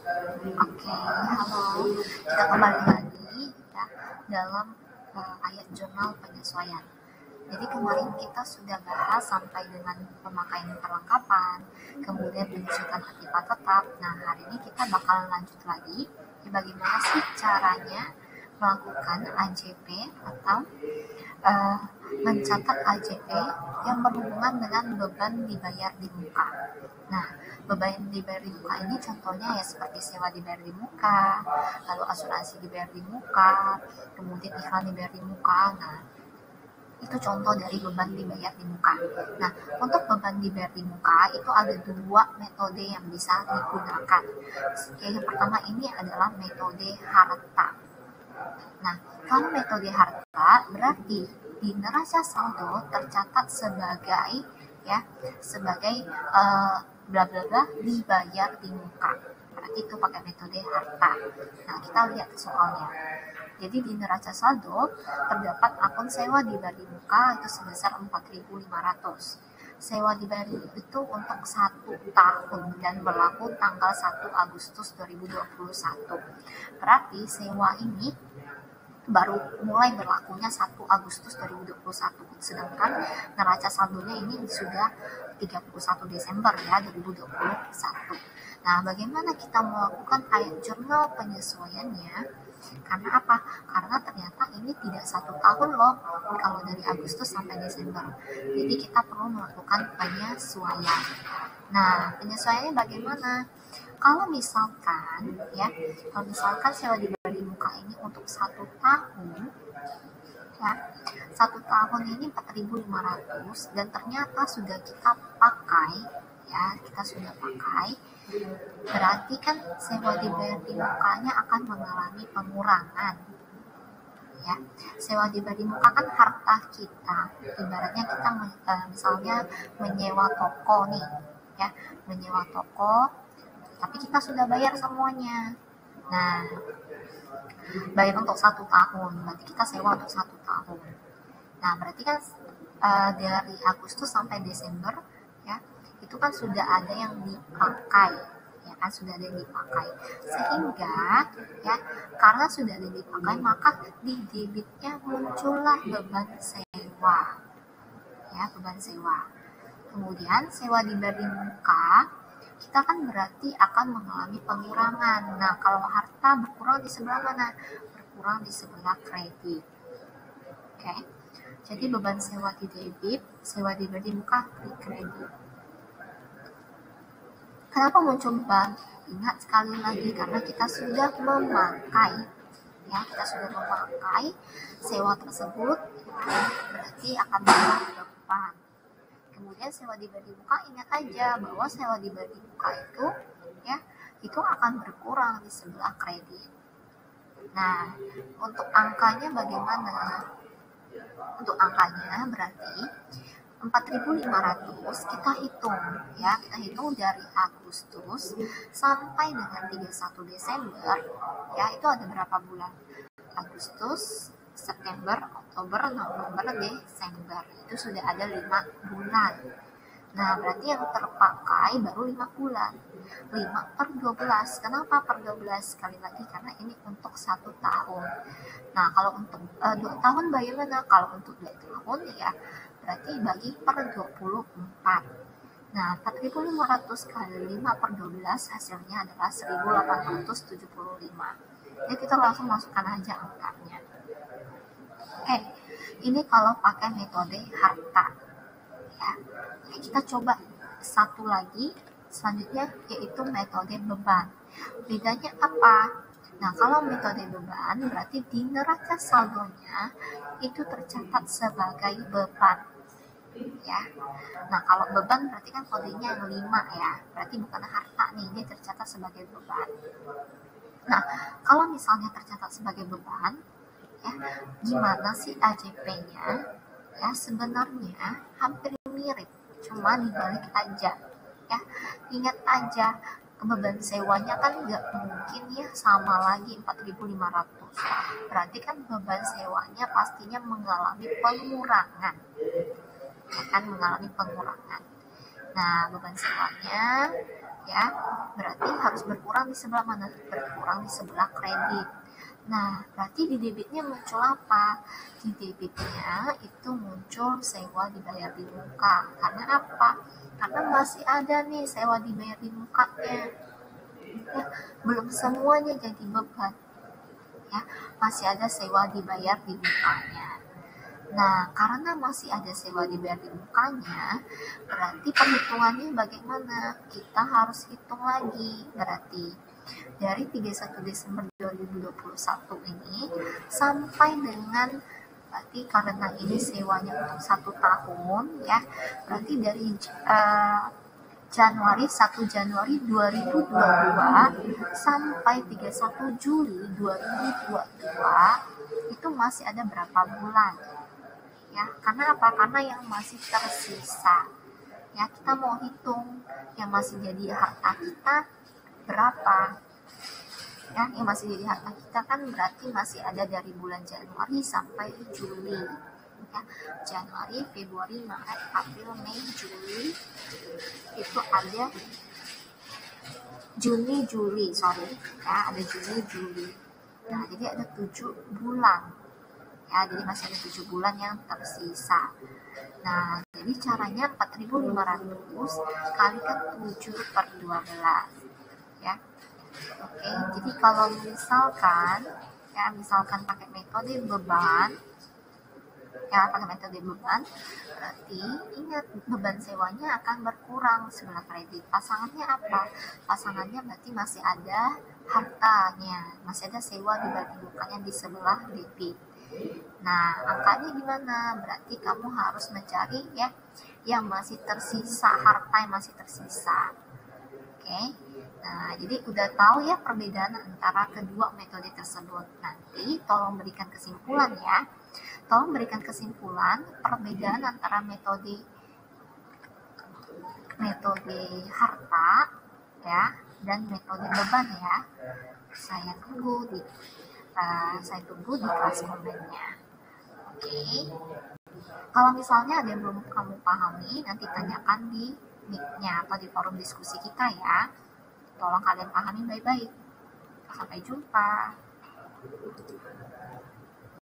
Oke, halo. Kita kembali lagi ya dalam ayat jurnal penyesuaian. Jadi kemarin kita sudah bahas sampai dengan pemakaian perlengkapan, kemudian penyesuaian akibat tetap. Nah, hari ini kita bakalan lanjut lagi ya, bagaimana sih caranya melakukan AJP atau mencatat AJP yang berhubungan dengan beban dibayar di muka. Nah, beban dibayar di muka ini contohnya ya seperti sewa dibayar di muka, lalu asuransi dibayar di muka, kemudian iklan dibayar di muka. Nah, itu contoh dari beban dibayar di muka. Nah, untuk beban dibayar di muka itu ada dua metode yang bisa digunakan. Yang pertama ini adalah metode harta. Nah, kalau metode harta berarti di neraca saldo tercatat sebagai bla bla bla dibayar di muka. Berarti itu pakai metode harta. Nah, kita lihat soalnya. Jadi di neraca saldo terdapat akun sewa dibayar di muka itu sebesar 4.500. Sewa dibayar itu untuk 1 tahun dan berlaku tanggal 1 Agustus 2021. Berarti sewa ini baru mulai berlakunya 1 Agustus 2021, sedangkan neraca saldonya ini sudah 31 Desember ya 2021. Nah, bagaimana kita melakukan ayat jurnal penyesuaiannya? Karena apa? Karena ternyata ini tidak 1 tahun loh kalau dari Agustus sampai Desember. Jadi kita perlu melakukan penyesuaian. Nah, penyesuaiannya bagaimana? Kalau misalkan sewa dibayar di muka ini untuk 1 tahun, ya 1 tahun ini 4.500 dan ternyata sudah kita pakai, berarti kan sewa dibayar di mukanya akan mengalami pengurangan. Ya, sewa dibayar di muka kan harta kita. Ibaratnya kita misalnya menyewa toko nih, ya, menyewa toko, tapi kita sudah bayar semuanya. Nah, bayar untuk 1 tahun, berarti kita sewa untuk 1 tahun. Nah, berarti kan dari Agustus sampai Desember, ya, itu kan sudah ada yang dipakai, ya kan, sudah ada yang dipakai. Sehingga, ya, karena sudah ada yang dipakai, maka di debitnya muncullah beban sewa, ya, beban sewa. Kemudian sewa dibayar di muka, kita kan berarti akan mengalami pengurangan. Nah, kalau harta berkurang di sebelah mana? Berkurang di sebelah kredit. Oke. Jadi beban sewa di debit, sewa dibayar di muka di kredit. Kenapa muncul beban? Ingat sekali lagi karena kita sudah memakai, ya, sewa tersebut, berarti akan menambah beban. Kemudian sewa dibayar di muka, ingat aja bahwa sewa dibayar di muka itu, ya, itu akan berkurang di sebelah kredit. Nah, untuk angkanya bagaimana? Untuk angkanya berarti 4.500 kita hitung dari Agustus sampai dengan 31 Desember, ya, itu ada berapa bulan? Agustus, September, Oktober, November, Desember. Itu sudah ada 5 bulan. Nah, berarti yang terpakai baru 5 bulan. 5/12. Kenapa per 12? Sekali lagi karena ini untuk 1 tahun. Nah, kalau untuk 2 tahun bagaimana? Kalau untuk 2 tahun ya berarti bagi per 24. Nah, 4.500 kali 5/12 hasilnya adalah 1.875. Jadi kita langsung masukkan aja angkanya. Oke, ini kalau pakai metode harta. Ya, kita coba satu lagi selanjutnya, yaitu metode beban. Bedanya apa? Nah, kalau metode beban berarti di neraca saldonya itu tercatat sebagai beban. Ya. Nah, kalau beban berarti kan kodenya yang 5 ya. Berarti bukan harta nih, dia tercatat sebagai beban. Nah, kalau misalnya tercatat sebagai beban, ya, gimana sih AJP-nya? Ya, sebenarnya hampir mirip, cuma dibalik aja. Ya, ingat aja, beban sewanya kan nggak mungkin ya sama lagi 4.500. Berarti kan beban sewanya pastinya mengalami pengurangan. Nah, beban sewanya ya, berarti harus berkurang di sebelah mana? Berkurang di sebelah kredit. Nah, berarti di debitnya muncul apa? Di debitnya itu muncul sewa dibayar di muka. Karena apa? Karena masih ada nih sewa dibayar di mukanya. Ya, belum semuanya jadi beban. Ya, masih ada sewa dibayar di mukanya. Nah, karena masih ada sewa dibayar di mukanya, berarti perhitungannya bagaimana? Kita harus hitung lagi. Berarti dari 31 Desember 2021 ini sampai dengan, berarti karena ini sewanya untuk 1 tahun ya, berarti dari Januari 1 Januari 2022 sampai 31 Juli 2022 itu masih ada berapa bulan? Ya, karena apa? Karena yang masih tersisa. Ya, kita mau hitung yang masih jadi harta kita berapa. Ya, yang masih jadi harta kita kan berarti masih ada dari bulan Januari sampai Juli. Ya, Januari, Februari, Maret, April, Mei, Juli. Itu ada Juni, Juli, sorry. Ya, ada Juni, Juli. Nah, jadi ada 7 bulan. Ya, jadi masih ada 7 bulan yang tersisa. Nah, jadi caranya 4.500 kalikan 7 per 12. Ya. Oke, jadi kalau misalkan pakai metode beban, berarti ingat beban sewanya akan berkurang sebelah kredit. Pasangannya apa? Pasangannya berarti masih ada hartanya, masih ada sewa dibagi bukannya di sebelah debit. Nah, angkanya gimana? Berarti kamu harus mencari ya yang masih tersisa, harta yang masih tersisa. Oke. Nah, jadi udah tahu ya perbedaan antara kedua metode tersebut. Nanti tolong berikan kesimpulan ya. Tolong berikan kesimpulan perbedaan antara metode harta ya dan metode beban ya. Saya tunggu di kelas komennya. Oke. Kalau misalnya ada yang belum kamu pahami, nanti tanyakan di mic-nya atau di forum diskusi kita ya. Tolong kalian pahami baik-baik. Sampai jumpa.